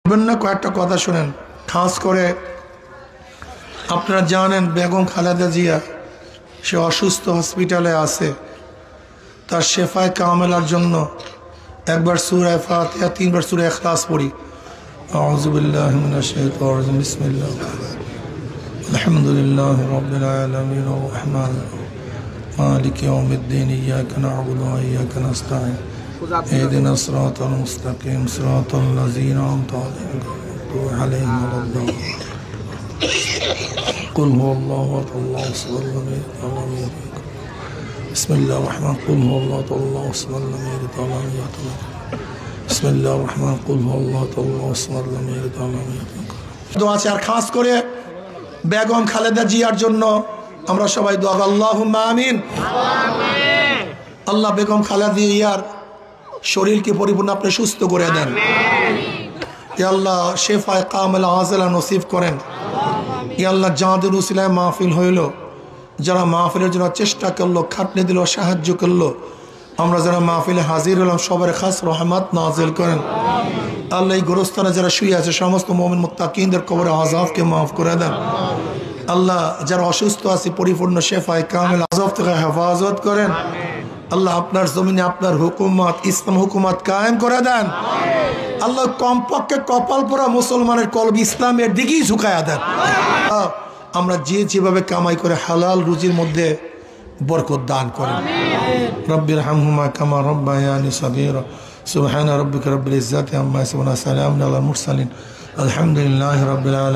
কয়েকটা কথা শুনেন। খাস করে আপনারা জানেন বেগম খালেদা জিয়া সে অসুস্থ, হসপিটালে আছে। তার শেফায়ে কামেলার জন্য একবার সূরা ফাতিহা, 3 বার সূরা ইখলাস পড়ি। আউযু বিল্লাহি মিনাশ শাইতানির রাজিম। বিসমিল্লাহ, আলহামদুলিল্লাহি রাব্বিল আলামিন, আর রাহমানির রাহিম, মালিকি ইয়াউমিদ্দিন, ইয়্যাকা না'বুদু ওয়া ইয়্যাকা নাস্তাঈন, ইহদিনাস সিরাতাল মুস্তাকিম, সিরাতাল লাযীনা আন'আমতা আলাইহিম, قل هو الله احد الله الصمد لم يلد ولم يولد. بسم الله الرحمن قل هو الله الله الصمد لم يلد ولم يولد. بسم الله الرحمن قل هو الله الله الصمد لم يلد ولم يولد. দোয়া আছে। আর খাস করে বেগম খালেদা জিয়ার জন্য আমরা সবাই দোয়া করি, আল্লাহুম্মা আমিন। আল্লাহ বেগম খালেদা জিয়ার শরীরকে পরিপূর্ণ আপনি সুস্থ করে দেন। ইয়া আল্লাহ শেফায়ে কামেলা আজলা নসিব করেন। ইয়া আল্লাহ যাদের উসিলায় মাহফিল হইল, যারা মাহফিলের জন্য চেষ্টা করলো, খাটনি দিল, সাহায্য করলো, আমরা যারা মাহফিলে হাজির হলাম সবার খাস রহমত নাজিল করেন। আল্লাহ এই গোরস্থানে যারা শুয়ে আছে সমস্ত মুমিন মুত্তাকিনদের কবরে আযাবকে মাফ করে দেন। আল্লাহ যারা অসুস্থ আছে পরিপূর্ণ শেফায়ে কামেল আযাব থেকে হেফাজত করেন। আল্লাহ আপনার জমিনে আপনার হুকুমত, ইসলাম হুকুমত কায়েম করে দেন। আল্লাহ কমপক্ষে কপাল পোড়া মুসলমানের কলব ইসলামের দিকেই ঝুঁকায়া দেন। আমরা যেভাবে কামাই করে হালাল রুজির মধ্যে বরকত দান করেন। রব্বির হামহুমা কামা রব্বায়ানি সগীরা। সুবহান রাব্বিকা রব্বিল ইজ্জাতি আম্মা ইয়াসিফুন, সালামুন আলাল মুরসালিন, আলহামদুলিল্লাহি রাব্বিল আলামিন।